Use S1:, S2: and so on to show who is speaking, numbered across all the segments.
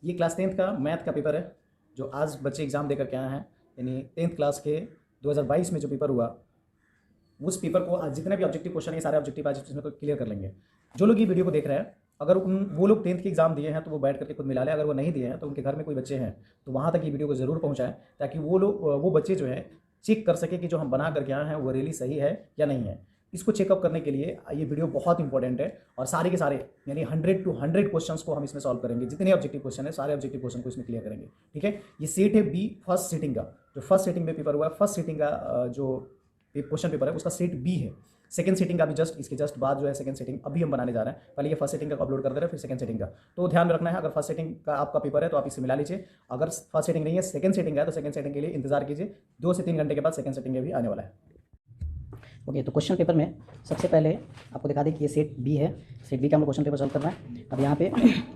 S1: ये class 10th का math का पेपर है जो आज बच्चे एग्ज़ाम देकर के आए हैं। यानी 10th क्लास के 2022 में जो पेपर हुआ, उस पेपर को आज जितने भी ऑब्जेक्टिव क्वेश्चन है सारे ऑब्जेक्टिव आज इसमें क्लियर कर लेंगे। जो लोग ये वीडियो को देख रहे हैं, अगर वो लोग 10th के एग्ज़ाम दिए हैं तो वो बैठ करके खुद मिला लें। अगर वो नहीं दिए हैं तो उनके घर में कोई बच्चे हैं तो वहाँ तक ये वीडियो को ज़रूर पहुँचाएं, ताकि वो बच्चे जो हैं चेक कर सके कि जो हम बना करके आए हैं वो रियली सही है या नहीं है। इसको चेकअप करने के लिए ये वीडियो बहुत इंपॉर्टेंट है और सारे के सारे यानी 100 to 100 क्वेश्चंस को हम इसमें सॉल्व करेंगे। जितने ऑब्जेक्टिव क्वेश्चन है सारे ऑब्जेक्टिव क्वेश्चन को इसमें क्लियर करेंगे। ठीक है, ये सेट है बी फर्स्ट सीटिंग का। जो फर्स्ट सीटिंग में पेपर हुआ है, फर्स्ट सीटिंग का जो क्वेश्चन पेपर है उसका सेट बी है। सेकंड सेटिंग का भी इसके जस्ट बाद जो है सेकंड सेटिंग अभी हम बनाने जा रहे हैं। पहले ये फर्स्ट सेटिंग का अपलोड कर दे रहे हैं, फिर सेकंड सेटिंग का। तो ध्यान में रखना है, अगर फर्स्ट सेटिंग का आपका पेपर है तो आप इसे मिला लीजिए। अगर फर्स्ट सेटिंग नहीं है, सेकंड सेटिंग है, तो सेकंड सेटिंग के लिए इंतजार कीजिए। 2 से 3 घंटे के बाद सेकंड सेटिंग भी आने वाला है।
S2: ओके, तो क्वेश्चन पेपर में सबसे पहले आपको दिखा दें कि ये सेट बी है। सेट बी का हम लोग क्वेश्चन पेपर सॉल्व करना है। अब यहाँ पे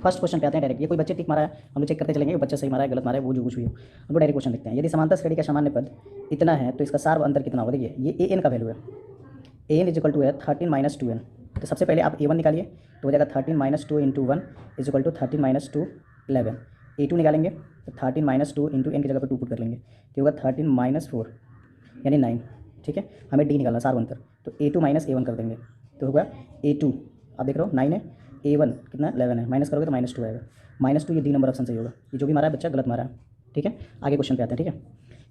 S2: फर्स्ट क्वेश्चन पे आते हैं डायरेक्ट। ये कोई बच्चे टिक मारा है, हम लोग चेक करते चलेंगे बच्चा सही मारा है गलत मारा है, वो जो कुछ भी हो। हम लोग डायरेक्ट क्वेश्चन लिखते हैं। यदि समांतर श्रेणी का सामान्य पद इतना है तो इसका सार्व अंतर कितना होगा। देखिए ये ए एन का वैल्यू है। ए एन इजिकल टू है 13 - 2n। तो सबसे पहले आप A1 निकालिए तो हो जाएगा 13 - 2 × 1 इजिकल टू 13 - 2 11। A2 निकालेंगे तो 13 - 2 × n की जगह पर 2 पुट कर लेंगे तो होगा 13 - 4 यानी 9। ठीक है, हमें डी निकालना सार्व अंतर। तो A2 - A1 कर देंगे तो होगा A2, आप देख रहे हो 9 है, A1 कितना 11 है, माइनस करोगे तो -2 आएगा। -2 ये डी नंबर ऑप्शन सही होगा। ये जो भी मारा है बच्चा गलत मारा है। ठीक है, आगे क्वेश्चन पे आते हैं। ठीक है,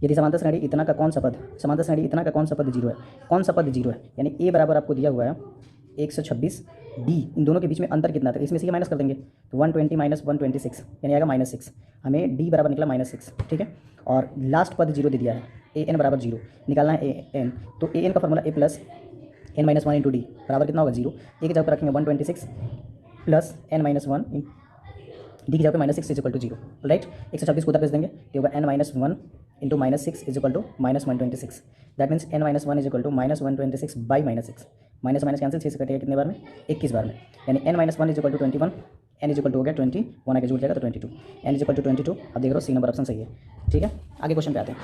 S2: यदि समांतर श्रेणी इतना का कौन सा पद, समांतर श्रेणी इतना का कौन सा पद 0 है। कौन सा पद 0 है, यानी ए बराबर आपको दिया हुआ है 126, डी इन दोनों के बीच में अंतर कितना था, इसमें से ये माइनस कर देंगे तो 120 - 126 यानी आएगा -6। हमें डी बराबर निकला -6। ठीक है, और लास्ट पद 0 दे दिया है, ए एन बराबर 0 निकालना है। ए एन तो ए एन का फॉर्मूला ए प्लस एन माइनस 1 × डी बराबर कितना होगा 0। ए की जगह पर रखेंगे 126 प्लस एन माइनस 1, डी की जगह पे -6 इजिकल टू 0। राइट, 126 को उधर भेज देंगे तो होगा n - 1 into -6 equal to -126। That means n - 1 equal to -126 by -6। Minus minus cancel, 6 से कटेगा कितने बार में, 21 बार में। यानी n - 1 equal to 21, n equal to हो गया 20, 1 आगे जुड़ जाएगा तो 22, n इजिकल टू 22। अब देख रहे हो सी नंबर ऑप्शन सही है। ठीक है, आगे क्वेश्चन पे आते हैं।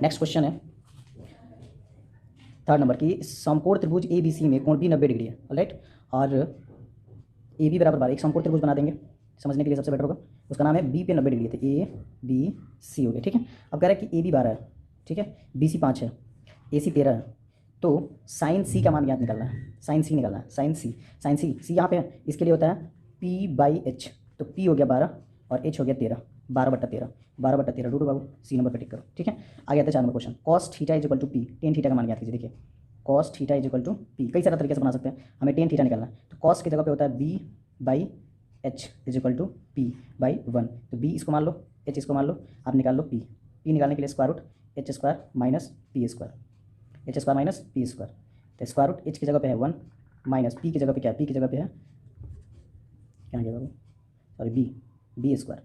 S2: नेक्स्ट क्वेश्चन है 3rd नंबर की, समकोण त्रिभुज ए बी सी में कोण बी 90 डिग्री है। राइट, और ए बी बराबर 12, एक समकोण त्रिभुज बना देंगे, समझने के लिए सबसे बेटर होगा। उसका नाम है बी पे 90 डिग्री है तो ए बी सी हो गया। ठीक है, अब कह रहा है कि ए बी 12 है, ठीक है, बी सी 5 है, ए सी 13 है, तो साइन सी का मान यहाँ निकालना है। साइन सी निकालना है, साइन सी यहाँ पे है, इसके लिए होता है P/H। तो P हो गया 12 और H हो गया 13, 12/13 रूट बाबू सी नंबर पर टिक करो। ठीक है, आगे आता है 4 number question. Cos theta equal to P, tan theta का मान याद कीजिए। देखिए cos theta equal to P कई सारे तरीके से बना सकते हैं, हमें टेन थीटा निकालना है। तो कॉस की जगह पे होता है B/H इजिकल टू P/1। तो B इसको मान लो, H इसको मान लो, आप निकाल लो P निकालने के लिए square root H² minus P², H² minus P²। तो स्क्वायर रूट H की जगह पे है 1 माइनस P की जगह पे क्या है, P की जगह पे है क्या गया बाबू, सॉरी B²।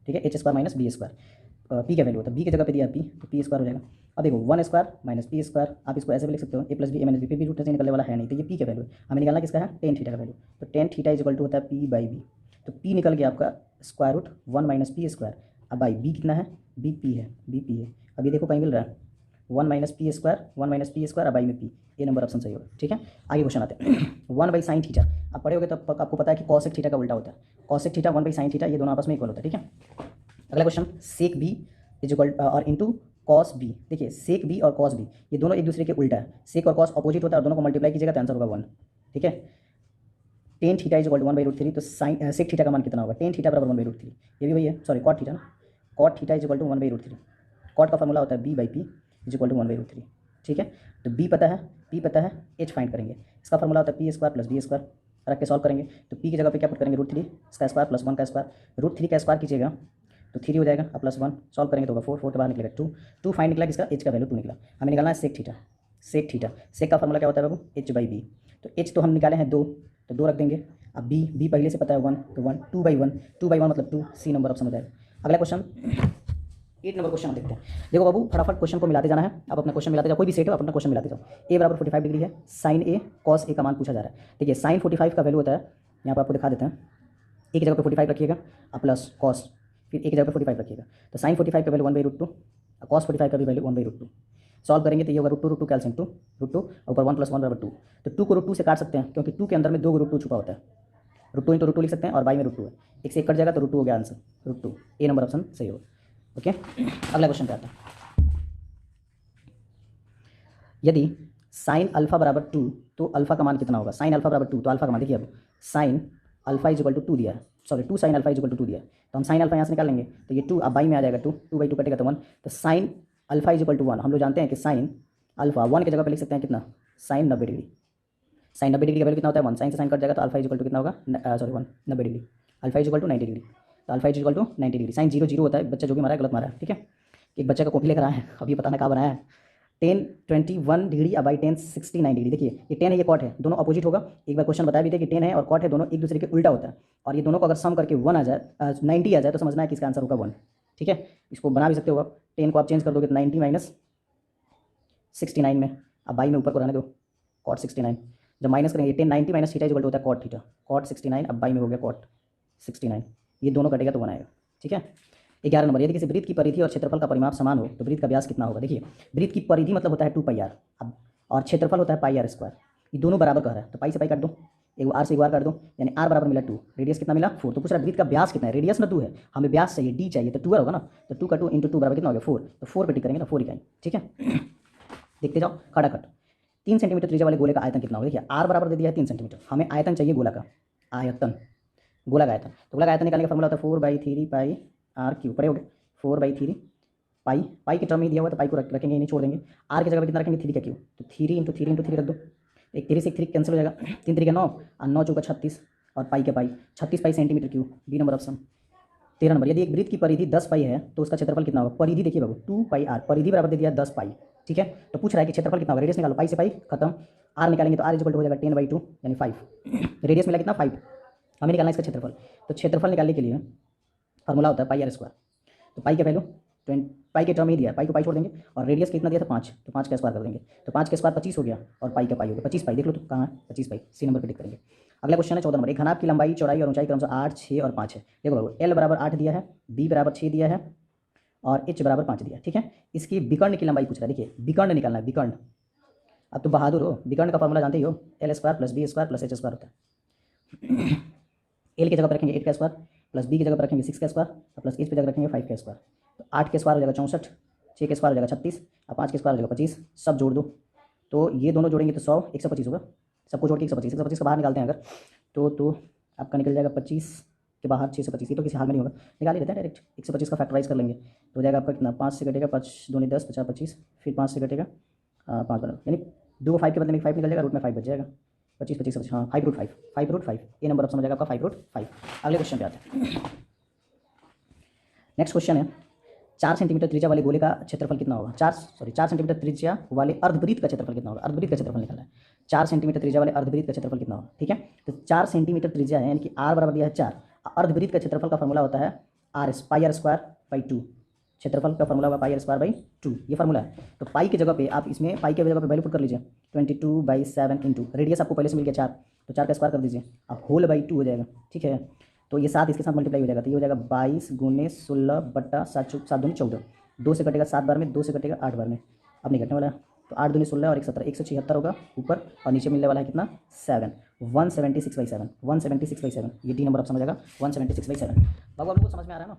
S2: ठीक है, H² माइनस B²। P का वैल्यू होता है, B की जगह पे दिया P तो P² हो जाएगा। अब देखो 1² माइनस P², आप इसको ऐसे भी लिख सकते हो A + B - B, फिर भी रूट से निकलने वाला है नहीं, तो ये P का वैल्यू है। हमें निकालना किसका है, टेन थीटा का वैल्यू। तो टेन थीटा इजिकल टू होता है P/B। तो P निकल गया आपका स्क्वायर रूट 1 माइनस P²। अब बाई B कितना है, BP है, BP है। अब ये देखो कहीं मिल रहा है 1 माइनस P², अब बाई में P, ये नंबर ऑप्शन सही होगा। ठीक है, आगे क्वेश्चन आते हैं 1/sin थीटा। आप पढ़े होगे तो आपको पता है कि कॉसेक थीटा का उल्टा होता है। कॉसेक थीटा 1/sin थीटा, ये दोनों आपस में इक्वल होता है। ठीक है, अगला क्वेश्चन सेक बी इजिकल और इंटू कॉस बी। देखिए सेक बी और कॉस बी ये दोनों एक दूसरे के उल्टा है। सेक और कॉस अपोजिट होता है और दोनों को मल्टीप्लाई कीजिएगा तो आंसर होगा 1। ठीक है, टेन थीटा इजिकल टू 1/√3। तो साइन सेक थीटा का मान कितना होगा, टेन थीटा बराबर 1/√3। ये भी वही है, सॉरी कॉट थीटा ना, कॉट थीटा इजिकल टू 1/√3। कॉट का फॉर्मूला होता है B/P इजिकल टू 1/√3। ठीक है, तो B पता है, P पता है, H फाइंड करेंगे। इसका फॉर्मूला होता है P² + B² रख के सॉल्व करेंगे। तो P की जगह पे क्या पुट करेंगे, √3 इसका स्क्वायर प्लस 1 का स्क्वायर। √3 का स्क्वायर कीजिएगा तो 3 हो जाएगा, अब +1 सॉल्व करेंगे तो होगा 4, 4 के बाहर निकलेगा 2 फाइंड निकला, किसका H का वैल्यू 2 निकला। हमें निकालना है सेक थीटा। सेक का फॉर्मूला क्या होता है बाबू, H/B। तो H तो हम निकाले हैं 2, तो 2 रख देंगे। अब B पहले से पता है 1, तो 1 2/1 मतलब 2, सी नंबर ऑप्शन हो जाएगा। अगला क्वेश्चन 8 नंबर क्वेश्चन हम देखते हैं। देखो बाबू फटाफट क्वेश्चन को मिलाते जाना है। आप अपना क्वेश्चन मिलाते जाओ, कोई भी सेट हो अपना क्वेश्चन मिलाते जाओ। A बराबर 45 डिग्री है, साइन A कॉस A का मान पूछा जा रहा है। देखिए साइन 45 का वैल्यू होता है, यहाँ पर आपको दिखा देते हैं। A की जगह पे 45 रखिएगा और प्लस कॉस, फिर A की जगह पे 45 रखिएगा। तो साइन 45 का वैल्यू 1/√2 और कॉस 45 का भी वैल्यू 1/√2। सॉल्व करेंगे तो ये होगा √2 कैल्सियम 2 √2 ऊपर 1 + 1 = 2। तो 2 को √2 से काट सकते हैं क्योंकि 2 के अंदर में 2 √2 छुपा होता है। Root two into root two लिख सकते हैं और बाई में रूट टू है, एक से एक कट जाएगा तो रूट टू हो गया आंसर, रूट टू, ए नंबर ऑप्शन सही होगा। ओके, अगला क्वेश्चन पे आता है। यदि साइन अल्फा बराबर 2 तो अल्फा का मान कितना होगा? साइन अल्फा बराबर 2 तो अल्फा का मान देखिए, अब sine alpha is equal to 2 दिया है, sorry 2 sine alpha is equal to 2 दिया है, तो हम साइन अल्फा यहाँ से निकाल लेंगे, तो ये 2 अब बाई में आ जाएगा, 2 2 बाई 2 कटेगा तो 1, तो sine alpha is equal to 1। हम लोग जानते हैं कि साइन अल्फा 1 की जगह पे लिख सकते हैं कितना, साइन 90 डिग्री। साइन 90 डिग्री का वैल्यू कितना होता है 1, साइन से साइन कट जाएगा तो अल्फा इज इक्वल टू कितना होगा, sorry 1 90 degree, alpha is equal to 90 degree, तो alpha is equal to 90 degree. Sine 0 0 होता है, बच्चा जो भी मारा है गलत मारा है, ठीक है। एक बच्चे का कॉपी लेकर आया है, अब ये बताना कहाँ बनाया है, 10 21 डिग्री अब बाई 10 69 डिग्री। देखिए ये 10 है, ये कॉट है, दोनों अपोजिट होगा। एक बार क्वेश्चन बताया भी थे कि 10 है और कॉट है, दोनों एक दूसरे के उल्टा होता है, और ये दोनों को अगर सम करके 1 आ जाए 90 आ जाए तो समझना है कि इसका आंसर होगा 1, ठीक है। इसको बना भी सकते हो आप, 10 को आप चेंज कर दोगे तो 90 माइनस 69 में, अब बाई में ऊपर को रहने दो कॉट 69, जब माइनस करेंगे 10 90 माइनस थीटा इक्वल होता है कॉट थीटा, कॉट 69 अब बाई में हो गया कॉट 69, ये दोनों कटेगा तो 1 आएगा, ठीक है। 11 नंबर, यदि किसी वृत्त की परिधि और क्षेत्रफल का परिमाप समान हो तो वृत्त का व्यास कितना होगा? देखिए वृत्त की परिधि मतलब होता है 2 पाई आर, अब और क्षेत्रफल होता है पाई आर स्क्वायर, ये दोनों बराबर कह रहा है तो पाई से पाई काट दो, एक आर से एक बार काट दो, यानी आर बराबर मिला 2, रेडियस कितना मिला 4, तो पूछ रहा है वृत्त का व्यास कितना है, रेडियस में 2 है, हमें व्यास चाहिए डी चाहिए, तो 2 होगा ना, तो 2 का 2 इंटू 2 बराबर कितना हो गया 4, तो 4 पे टिक करेंगे ना 4 इकाई, ठीक है। देखते जाओ खटाखट, 3 सेंटीमीटर त्रिज्या वाले गोले का आयतन कितना होगा? देखिए आर बराबर दे दिया है 3 सेंटीमीटर, हमें आयतन चाहिए गोला का, आयतन गोला का आयतन, तो गोला का आयतन निकालने का फॉर्मूला होता है 4/3 पाई आर क्यू, पड़े हो गए 4/3 पाई, पाई के टर्म में दिया हुआ तो पाई को रखेंगे ही नहीं, छोड़ देंगे, आर की जगह पे कितना रखेंगे 3 का क्यू, तो 3 इंटू 3 इंटू 3 रख दो, एक 3 से एक 3 कैंसिल हो जाएगा, 3 3 9 और 9 चौका 36 और पाई के pi 36 pi centimetre cube, B number option. 13 नंबर, यदि एक वृत्त की परिधि 10 पाई है तो उसका क्षेत्रफल कितना होगा? परिधि देखिए बाबू 2 पाई आर, परिधि बराबर दे दिया 10 पाई, ठीक है, तो पूछ रहा है कि क्षेत्रफल कितना होगा, रेडियस निकालो, पाई से पाई खत्म, आर निकालेंगे तो आर इक्वल हो जाएगा 10/2 यानी 5, रेडियस मिला कितना 5, हमें निकालना है इसका क्षेत्रफल, तो क्षेत्रफल निकालने के लिए फॉर्मूला होता है पाई आर स्क्वायर, तो पाई का वैल्यू 20, पाई के टर्म ही दिया है, पाई को पाई छोड़ देंगे, और रेडियस कितना दिया था 5, तो 5 का स्क्वायर कर देंगे, तो 5 के स्क्वायर 25 हो गया और पाई का पाई हो गया 25 पाई, देख लो तो कहाँ है 25 पाई, सी नंबर पे टिक करेंगे। अगला क्वेश्चन है 14 नंबर, एक घनाभ की लंबाई चौड़ाई और ऊंचाई क्रमशः 8 6 और 5 है, देखो बाबू एल बराबर 8 दिया है, बी बराबर 6 दिया है और एच बराबर 5 दिया है, ठीक है। इसकी विकर्ण की लंबाई पूछ रहा है, देखिए विकर्ण निकालना है, विकर्ण, अब तो बहादुर हो, विकर्ण का फॉर्मूला जानते ही हो, L square plus B square plus H square होता है। एल की जगह पर रखेंगे 8 का स्क्वायर, प्लस बी की जगह पर रखेंगे 6 का स्क्वायर, प्लस एच की जगह रखेंगे 5 का स्क्वायर, तो 8 के स्क्वायर हो जाएगा 64, 6 के स्क्वायर हो जाएगा 36 और 5 के स्क्वायर हो जाएगा 25, सब जोड़ दो, तो ये दोनों जोड़ेंगे तो 100 125 होगा, सबको जोड़ के 125 125 का बाहर निकालते हैं अगर, तो आपका निकल जाएगा 25 के बाहर 6 से 25, ये तो किसी हाल में नहीं होगा, निकाल ही लेते हैं डायरेक्ट, 125 का फैक्टराइज कर लेंगे तो हो जाएगा आपका कितना, 5 से कटेगा 5 दूनी 10 50 25, फिर 5 से कटेगा 5 बना, यानी 2 5 के बदले में 5 निकल जाएगा, रूट में 5 बच जाएगा, 25 25 25, हाँ 5√5, ये नंबर ऑप्शन हो जाएगा आपका 5√5। अगले क्वेश्चन पे आते हैं, नेक्स्ट क्वेश्चन है 4 सेंटीमीटर त्रिज्या वाले गोले का क्षेत्रफल कितना होगा? 4 सेंटीमीटर त्रिज्या वाले अर्धवृत्त का क्षेत्रफल कितना होगा? अर्धवृत्त का क्षेत्रफल निकालना है, 4 सेंटीमीटर त्रिज्या वाले अर्धवृत्त का क्षेत्रफल कितना होगा, ठीक है। तो 4 सेंटीमीटर त्रिज्या है, यानी कि आर बराबर दिया है 4, अर्धवृत्त का क्षेत्रफल का फॉर्मूला होता है R pi R square by 2, क्षेत्रफल का फॉर्मूला होगा पाई आर स्क्वायर बाई 2, ये फॉर्मूला है। तो पाई की जगह पे आप इसमें पाई के जगह पे वैल्यू पुट कर लीजिए 22/7 इंटू रेडियस आपको पहले से मिल गया 4, तो 4 का स्क्वायर कर दीजिए, अब होल बाई 2 हो जाएगा, ठीक है। तो ये 7 इसके साथ मल्टीप्लाई हो जाएगा, तो ये हो जाएगा 22 गुने 16 बट्टा 7 दूनी 14, 2 से कटेगा 7 बार में, 2 से कटेगा 8 बार में, अब नहीं कटने वाला है, तो 8 दूनी 16 और 1 17 176 होगा ऊपर, और नीचे मिलने वाला है कितना 7, 176/7 176/7, ये डी नंबर ऑप्शन हो जाएगा 176/7। बाबू आप लोग को समझ में आ रहा है ना?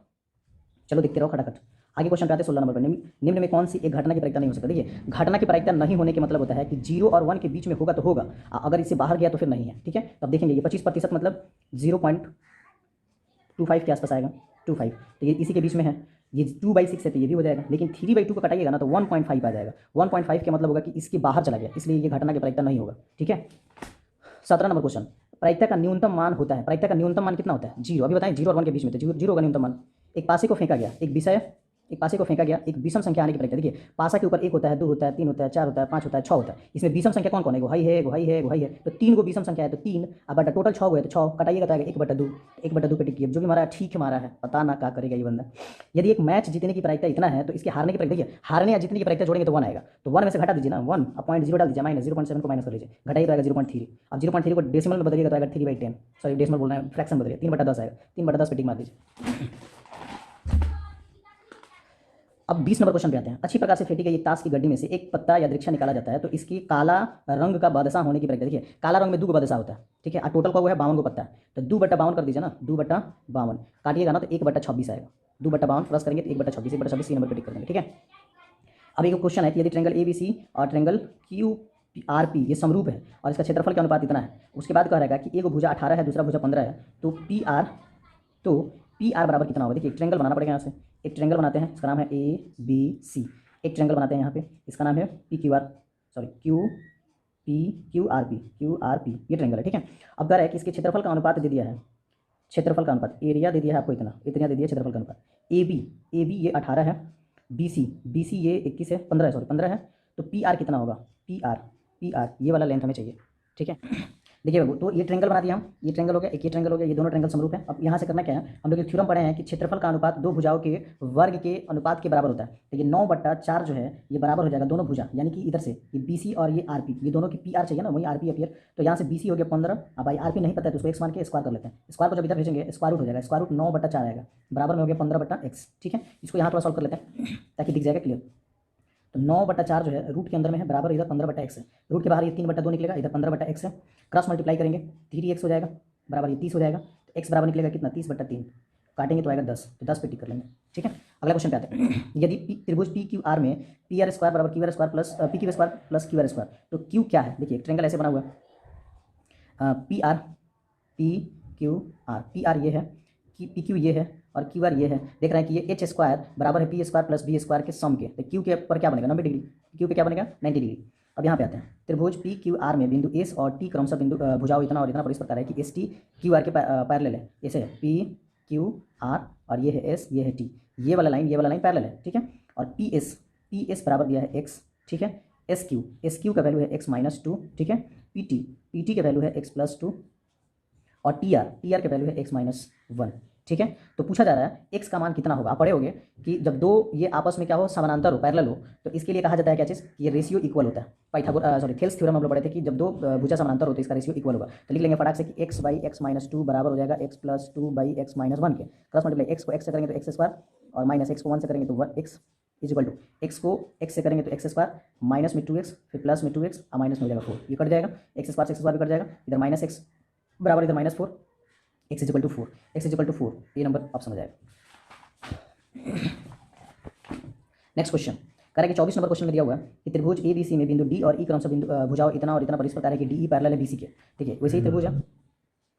S2: चलो देखते रहो खटाखट। आगे क्वेश्चन पे आते हैं 16 नंबर पर, निम्न में कौन सी एक घटना की प्रायिकता नहीं हो सकती? देखिए घटना की प्रायिकता नहीं होने के मतलब होता है कि 0 और 1 के बीच में होगा तो होगा, अगर इससे बाहर गया तो फिर नहीं है, ठीक है। तब देखेंगे ये 25% मतलब 0.25 के आसपास आएगा, 25, तो ये इसी के बीच में है, ये 2/6 है तो ये भी हो जाएगा, लेकिन 3/2 को कटाइएगा ना तो 1.5 आ जाएगा, 1.5 के मतलब होगा कि इसके बाहर चला गया, इसलिए ये घटना की प्रायिकता नहीं होगा, ठीक है। 17 नंबर क्वेश्चन, प्रायिकता का न्यूनतम मान होता है, प्रायिकता का न्यूनतम मान कितना होता है? 0, अभी बताएं 0 और 1 के बीच में, तो 0 होगा न्यूनतम मान। एक पासे को फेंका गया, एक विषय, एक पासे को फेंका गया, एक विषम संख्या आने की प्रायिकता, देखिए पासा के ऊपर 1 होता है, 2 होता है, 3 होता है, 4 होता है, 5 होता है, 6 होता है, इसमें विषम संख्या कौन कौन है? गोहाई है, गोहाई है, गोहाई है, तो 3 को विषम संख्या है तो 3, अब बटा टोटल 6 हुए तो 6 कटाइएगा तो आएगा 1/2, 1/2 पे टिकिए, जो भी मारा है ठीक है मारा है, पता ना क्या करेगा ये बंदा। यदि एक मैच जीतने की प्रायिकता इतना है तो इसके हारने की प्रायिकता, देखिए हारने या जीतने की प्रायिकता जोड़ेंगे तो 1 आएगा, तो 1 में से घटा दीजिए ना, 1 अब 0.0 डाल दीजिए, माइनस 0.7 को माइनस कर लीजिए, घटाइए तो आएगा 0.3, अब 0.3 को डेसिमल में बदलिएगा तो आएगा 3/10, सॉरी डेसिमल बोलना है, फ्रैक्शन बदलिए, 3/10 आएगा, 3/10 पे टिक मार दीजिए। अब 20 नंबर क्वेश्चन पे आते हैं। अच्छी प्रकार से फेंटी गई एक ताश की गड्डी में से एक पत्ता या वृक्ष निकाला जाता है तो इसकी काला रंग का बादशाह होने की प्रक्रिया। देखिए काला रंग में 2 बादशाह होता है, ठीक है। टोटल का वो है 52 को पत्ता है, तो 2/52 कर दीजिए ना, 2/52 काटिएगा ना तो 1/26 आएगा। 2/52 प्लस करेंगे तो 1/26, 1/26 सी नंबर पर टिक कर देंगे, ठीक है। अब एक क्वेश्चन है कि यदि ट्रेंगल ABC और ट्रेंगल QRP ये समरूप है और इसका क्षेत्रफल के अनुपात इतना है, उसके बाद कह रहेगा कि एक भुजा 18 है, दूसरा भुजा 15 है, तो PR बराबर कितना होगा। देखिए एक ट्रेंगल बनाना पड़ेगा यहाँ से। एक ट्रेंगल बनाते हैं, इसका नाम है ABC। एक ट्रेंगल बनाते हैं यहाँ पे, इसका नाम है QRP, ये ट्रेंगल है, ठीक है। अब कह रहा है कि इसके क्षेत्रफल का अनुपात दे दिया है, क्षेत्रफल का अनुपात, एरिया दे दिया है आपको इतना दे दिया क्षेत्रफल का अनुपात। AB ये 18 है, BC ये 21 है, 15 है, तो PR कितना होगा। PR ये वाला लेंथ हमें चाहिए, ठीक है। देखिए बाबू, तो ये ट्रेंगल बना दिया हम, ये ट्रेंगल हो गया, एक ये ट्रेंगल हो गया, ये दोनों ट्रेंगल समरूप है। अब यहाँ से करना क्या है, हम लोग एक थ्योरम पढ़े हैं कि क्षेत्रफल का अनुपात दो भुजाओं के वर्ग के अनुपात के बराबर होता है। तो ये 9/4 जो है ये बराबर हो जाएगा दोनों भुजा, यानी कि इधर से ये BC और ये RP, ये दोनों की PR चाहिए ना, वही RP अपीयर। तो यहाँ से BC हो गया 15, अब भाई RP नहीं पता है तो उसको x मान के स्क्वायर कर लेते हैं। स्क्वायर को जब इधर भेजेंगे स्क्वायर रूट हो जाएगा, स्क्वायर रूट 9/4 आएगा, बराबर में हो गया 15/x, ठीक है। इसको यहाँ थोड़ा सॉल्व कर लेते हैं ताकि दिख जाएगा क्लियर। तो 9/4 जो है रूट के अंदर में है, बराबर इधर 15/x है, रूट के बाहर ये 3/2 निकलेगा, इधर 15/x है, क्रॉस मल्टीप्लाई करेंगे 3x हो जाएगा, बराबर ये 30 हो जाएगा, तो x बराबर निकलेगा कितना 30/3, काटेंगे तो आएगा 10, तो 10 पे टिक कर लेंगे, ठीक है। अगला क्वेश्चन पे आते हैं। यदि त्रिभुज PQR में PR² बराबर QR² plus PQ² plus QR², तो Q क्या है। देखिए ट्रेंगल ऐसे बना हुआ है, PR ये है, PQ ये है और QR ये है। देख रहे हैं कि ये H² बराबर है P² प्लस B² के सम के, तो Q के ऊपर क्या बनेगा 90 डिग्री, Q पे क्या बनेगा 90 डिग्री। अब यहाँ पे आते हैं, त्रिभुज PQR में बिंदु S और T क्रमशः बिंदु भुजाओं इतना और इतना पर इस प्रकार है कि ST QR के पैरेलल है। ऐसे है PQR और ये है S, ये है T, ये वाला लाइन पैरेलल है, ठीक है। और PS बराबर दिया है x, ठीक है। SQ का वैल्यू है x-2, ठीक है। PT का वैल्यू है x+2 और TR का वैल्यू है x-1, ठीक है। तो पूछा जा रहा है x का मान कितना होगा। आप पढ़े होंगे कि जब दो ये आपस में क्या हो, समानांतर हो, पैरेलल हो, तो इसके लिए कहा जाता है क्या चीज़, ये रेशियो इक्वल होता है। थेल्स थ्योरम हम लोग पढ़े थे कि जब दो भुजा समानांतर हो तो इसका रेशियो इक्वल होगा। तो लिख लेंगे फटाक से कि x/x-2 बराबर हो जाएगा x+2/x-1 के, क्रॉस मल्टीप्लाई x को x से करेंगे तो x² और माइनस x को 1 से करेंगे तो x is equal to x को x से करेंगे तो x², माइनस में 2x, फिर प्लस में 2x और माइनस में हो जाएगा 4, ये कट जाएगा, x² से x² भी कट जाएगा, इधर -x बराबर इधर -4, x इज इक्वल टू 4, ये नंबर ऑप्शन हो जाएगा। नेक्स्ट क्वेश्चन कह रहा है कि 24 नंबर क्वेश्चन में दिया हुआ है कि त्रिभुज ABC में बिंदु D और E क्रम से बिंदु भुजाओं इतना और इतना पर इस प्रकार है कि DE पैरेलल है BC के, ठीक है। वैसे ही त्रिभुज है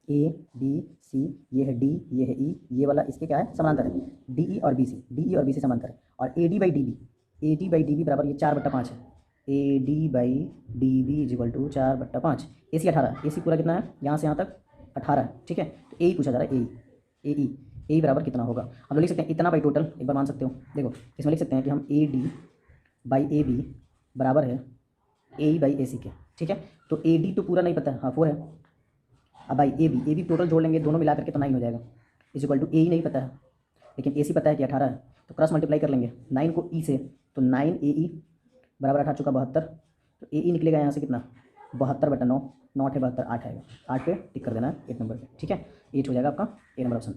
S2: ABC, ये है D, ये है E, ये वाला इसके क्या है समानांतर है, DE और BC समानांतर है। और AD/DB बराबर ये 4/5 है, AD/DB is equal to 4/5। AC 18, AC पूरा कितना है यहाँ से यहाँ तक 18 है, ठीक है। तो AE पूछा जा रहा है, AE बराबर कितना होगा। हम लोग लिख सकते हैं इतना बाई टोटल, एक बार मान सकते हो, देखो इसमें लिख सकते हैं कि हम AD/AB बराबर है AE/AC के, ठीक है। तो AD तो पूरा नहीं पता है, हाँ 4 है। अब भाई AB टोटल जोड़ लेंगे दोनों मिलाकर के तो 9 हो जाएगा, इज इक्वल टू AE नहीं पता है लेकिन AC पता है कि 18 है, तो क्रॉस मल्टीप्लाई कर लेंगे 9 को E से, तो 9 AE बराबर 18 चुका 72, तो AE निकलेगा यहाँ से कितना 72/9, 9 8 72, 8 आएगा, 8 पे टिक कर देना है 8 नंबर पे, ठीक है। 8 हो जाएगा आपका ए नंबर ऑप्शन।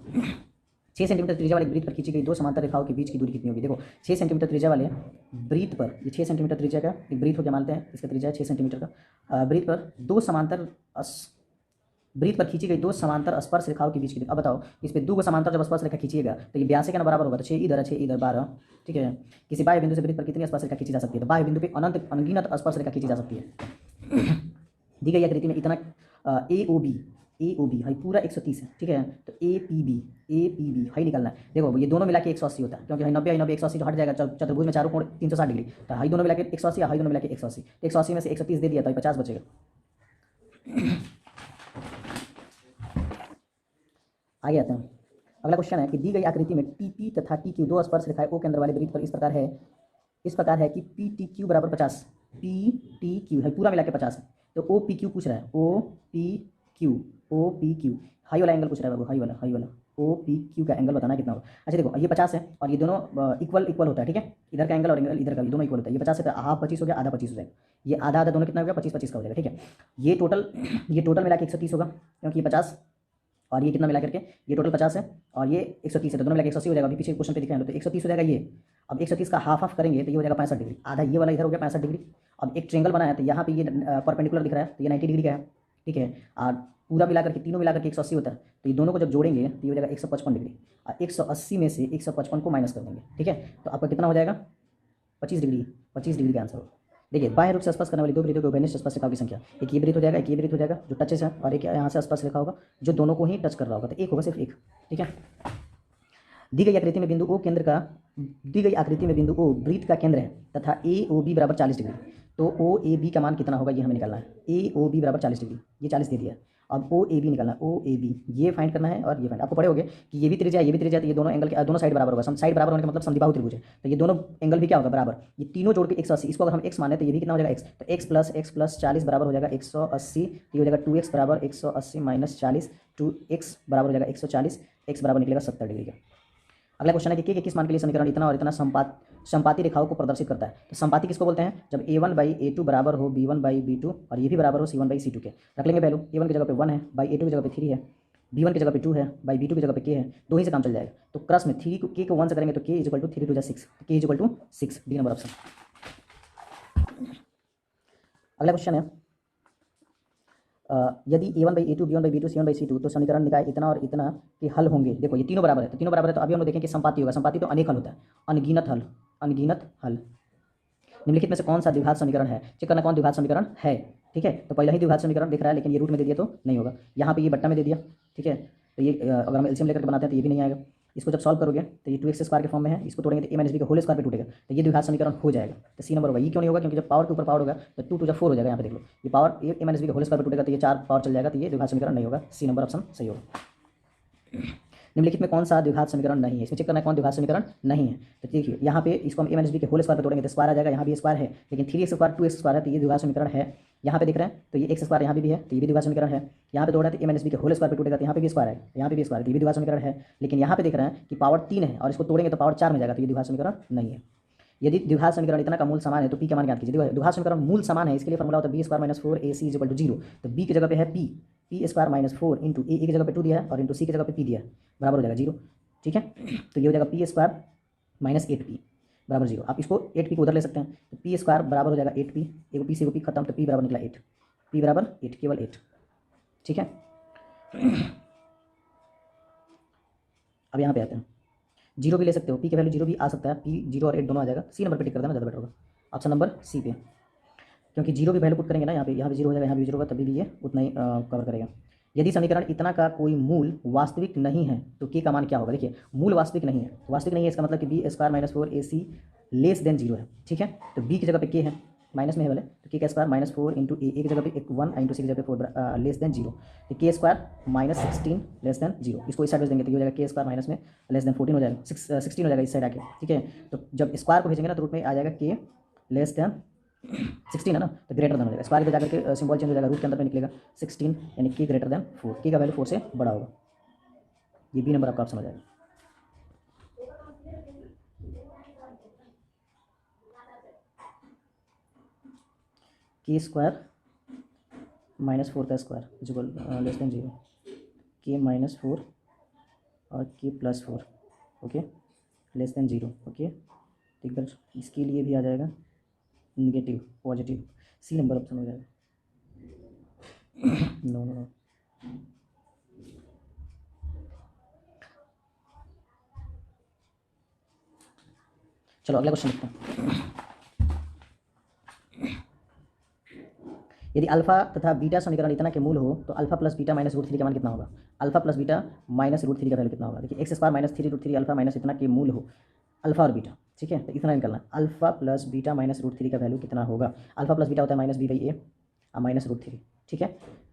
S2: 6 सेंटीमीटर त्रिज्या वाले वृत्त पर खींची गई दो समांतर रेखाओं के बीच की दूरी कितनी होगी। देखो 6 सेंटीमीटर त्रिज्या वाले वृत्त पर, ये 6 सेंटीमीटर त्रिज्या का एक वृत्त हो गया, मानते हैं इसका त्रिज्या है 6 सेंटीमीटर का, वृत्त पर खींची गई दो समांतर स्पर्श रेखाओं के बीच की। अब बताओ इस पे दो समांतर जब स्पर्श रेखा खींचिएगा तो ये 82 के ना बराबर होगा, तो 6 इधर है 6 इधर 12, ठीक है। किसी बाह्य बिंदु से वृत्त पर कितनी स्पर्श रेखा खींची जा सकती है, तो बाह्य बिंदु पे अनगिनत स्पर्श रेखा खींची जा सकती है। दी गई आकृति में इतना AOB हाई पूरा 130 है, ठीक है। तो APB हाई निकालना है। देखो ये दोनों मिला के 180 होता है, क्योंकि हाई 90 180 जो हट जाएगा, चतुर्भुज में चारों कोण 360 डिग्री, तो हाई दोनों मिला के 180 हाई दोनों मिला के 180, तो 180 में से 130 दे दिया तो 50 बचेगा। आगे आते हैं, अगला क्वेश्चन है कि दी गई आकृति में TP तथा TQ दो स्पर्श रेखाएं O केंद्र वाले वृत्त पर इस प्रकार है कि PTQ बराबर 50, PTQ है पूरा मिला के 50 है, तो OPQ पूछ रहा है, OPQ हाई वाला एंगल पूछ रहा है बाबू, हाई वाला OPQ का एंगल बताना कितना होगा। अच्छा देखो ये 50 है और ये दोनों इक्वल होता है, ठीक है। इधर का एंगल और एंगल इधर का भी दोनों इक्वल होता है। ये 50 है तो हाफ 25 हो गया, आधा 25 हो जाएगा, ये आधा दोनों कितना हो गया 25 का हो जाएगा, ठीक है। ये टोटल मिला के 130 होगा, क्योंकि ये 50 और ये कितना मिला करके ये टोटल 50 है और ये 130 है, तो दोनों मिला के 180 हो जाएगा। अभी पीछे क्वेश्चन पे दिखाएंगे तो 130 हो जाएगा ये, अब 130 का हाफ हाफ करेंगे तो ये हो जाएगा 65 डिग्री, आधा ये वाला इधर हो गया 65 डिग्री। अब एक ट्रेंगल बना है तो यहाँ पे ये परपेंडिकुलर दिख रहा है तो ये 90 डिग्री का है, ठीक है। और पूरा मिलाकर के तीनों मिलाकर के 180 होता है, तो ये दोनों को जब जोड़ेंगे तो ये हो जाएगा 155 डिग्री। और 180 में से 155 को माइनस कर देंगे, ठीक है। तो आपका कितना हो जाएगा 25 डिग्री, 25 डिग्री का आंसर होगा। देखिए बाएं रूप से आसपास करने वाली दो वृत्तों के उभयनिष्ठ आसपास रेखाओं की संख्या, एक ये वृत्त हो जाएगा, एक ये वृत्त हो जाएगा जो टचेस है, और एक यहाँ से आसपास रेखा होगा जो दोनों को ही टच कर रहा होगा, तो एक होगा सिर्फ एक, ठीक है। दी गई आकृति में बिंदु ओ केंद्र का, दी गई आकृति में बिंदु ओ वृत्त का केंद्र है तथा ए ओ बी बराबर 40 डिग्री, तो ओ ए बी का मान कितना होगा ये हमें निकालना है। ए ओ बी बराबर 40 डिग्री, ये 40 दे दिया है। अब ओ ए बी निकालना है, ओ ए बी ये फाइंड करना है, और ये फाइंड आपको पढ़े होगे कि ये भी त्रिज्या ये भी त्रिज्या, तो ये दोनों एंगल के दोनों साइड बराबर होगा। साइड बराबर होने का मतलब समद्विबाहु त्रिभुज है, तो ये दोनों एंगल भी क्या होगा बराबर, ये तीनों जोड़ के 180, इसको अगर हम x माने तो ये भी कितना हो जाएगा x, तो x प्लस 40 बराबर हो जाएगा 180, ये हो जाएगा 2x बराबर 180 माइनस 40, 2x बराबर हो जाएगा 140, x बराबर निकलेगा 70 डिग्री का। अगला क्वेश्चन है कि किस मान के लिए समीकरण इतना और इतना संपाती रेखाओं को प्रदर्शित करता है। तो संपाती किसको बोलते हैं, जब a1/a2 बराबर हो b1/b2 और ये भी बराबर हो c1/c2 के। रख लेंगे वैल्यू, a1 की जगह पे 1 है, a2 की जगह पे 3 है, b1 की जगह पे 2 है, b2 की जगह पे k है, दो ही से काम चल जाएगा। तो क्रॉस में 3 k को 1 से करेंगे तो k = 3 × 6, k = 6, D number option. अगला क्वेश्चन है यदि a1/a2 b1/b2 c1/c2 तो समीकरण निकाय इतना और इतना के हल होंगे। देखो ये तीनों बराबर है, तो तीनों बराबर है, तो अभी हम लोग देखें कि संपाती होगा। संपाती तो अनेक हल होता है, अनगिनत हल, अनगिनत हल। निम्नलिखित में से कौन सा द्विघात समीकरण है, चेक करना कौन द्विघात समीकरण है, ठीक है। तो पहला ही द्विघात समीकरण दिख रहा है, लेकिन ये रूट में दे दिया तो नहीं होगा, यहाँ पे ये बट्टा में दे दिया, ठीक है। तो ये अगर हम एलसीएम लेकर बनाते हैं तो ये भी नहीं आएगा। इसको जब सॉल्व करोगे तो ये 2x² के फॉर्म में है, इसको तोड़ेंगे तो a - b के होल स्क्वायर पे टूटेगा, तो ये द्विघात समीकरण हो जाएगा। तो सी नंबर होगा। ये क्यों नहीं होगा, क्योंकि जब पावर के ऊपर पावर होगा तो 2 × 4 हो जाएगा। यहाँ पे देख लो, ये पावर a - b के होल स्क्वायर पे टूटेगा तो ये 4 पावर चल जाएगा, तो ये द्विघात समीकरण नहीं होगा। सी नंबर ऑप्शन सही होगा। निम्नलिखित में कौन सा द्विघात समीकरण नहीं है, इसमें चेक करना है कौन द्विघात समीकरण नहीं है। तो देखिए यहाँ पे इसको हम a - b के होल स्क्वायर पे तोड़ेंगे तो स्क्वायर आ जाएगा, यहाँ भी स्क्वायर है, लेकिन 3x² 2x² है, तो ये द्विघात समीकरण है। यहाँ पे दिख रहा है तो ये x² यहाँ भी है, तो ये भी द्विघात समीकरण है। यहाँ पे तोड़ा है तो a - b के होल स्क्वायर पे टूटेगा तो यहाँ पे भी स्क्वायर है, यहाँ पे भी स्क्वायर है, तो ये भी द्विघात समीकरण है। लेकिन यहाँ पे दिख रहा है कि पावर 3 है और इसको तोड़ेंगे तो पावर 4 में जाएगा, तो ये द्विघात समीकरण नहीं है। यदि द्विघात समीकरण इतना का मूल समान है तो p का मान ज्ञात कीजिए। द्विघात समीकरण मूल समान है, इसके लिए फॉर्मूला होता है b² - 4ac = 0। तो b की जगह पे है p, p² - 4 इंटू a की जगह पे 2 दिया है और इंटू c की जगह पे p दिया है, बराबर हो जाएगा 0, ठीक है। तो ये हो जाएगा p² - 8p बराबर 0। आप इसको 8p को उधर ले सकते हैं, तो p² बराबर हो जाएगा 8p, एक p से एक p खत्म, तो p बराबर निकला 8, p बराबर 8, केवल 8, ठीक है। अब यहाँ पे आते हैं, 0 भी ले सकते हो, p की वैल्यू 0 भी आ सकता है, p 0 और 8 दोनों आ जाएगा। सी नंबर पे टिक कर देना ज़्यादा बेटर होगा, ऑप्शन नंबर सी पे, क्योंकि 0 भी वैल्यू पुट करेंगे ना, यहाँ पे 0 हो जाएगा, यहाँ भी 0 होगा, तभी भी ये उतना ही कवर करेगा। यदि समीकरण इतना का कोई मूल वास्तविक नहीं है तो k का मान क्या होगा। देखिए मूल वास्तविक नहीं है, वास्तविक नहीं है इसका मतलब कि b² - 4ac < 0 है, ठीक है। तो b की जगह पे k है, माइनस में है वाले, तो k² - 4 इंटू a की जगह पे 1 इंटू c की जगह पे 4 < 0, तो k² - 16 < 0। इसको इस साइड भेज देंगे तो ये हो जाएगा k² माइनस में <14 हो जाएगा, 16 हो जाएगा इस साइड आके, ठीक है। तो जब स्क्वायर को भेजेंगे ना तो रूट में आ जाएगा k < 16 है ना, तो ग्रेटर देन हो जाएगा, स्क्वायर पे जाकर के सिंबल चेंज हो जाएगा, रूट के अंदर में निकलेगा 16, यानी k > 4, k का वैल्यू 4 से बड़ा होगा। ये बी नंबर आपका ऑप्शन हो जाएगा। k² - 4 का स्क्वायर इक्वल <0, k - 4 और k + 4, ओके, <0, ओके। तो इधर इसके लिए भी आ जाएगा negative positive, C number option हो जाएगा। नो नो नो, चलो अगला क्वेश्चन देखते हैं। यदि अल्फा तथा बीटा समीकरण इतना के मूल हो तो अल्फा प्लस बीटा माइनस √3 का मान कितना होगा। अल्फा प्लस बीटा माइनस √3 का वैल्यू कितना होगा। देखिए x² - 3 √3 अल्फा माइनस इतना के मूल हो, अल्फा और बीटा, ठीक है। तो इतना निकलना, अल्फा प्लस बीटा माइनस √3 का वैल्यू कितना होगा। अल्फा प्लस बीटा होता है -b/a और माइनस √3, ठीक है।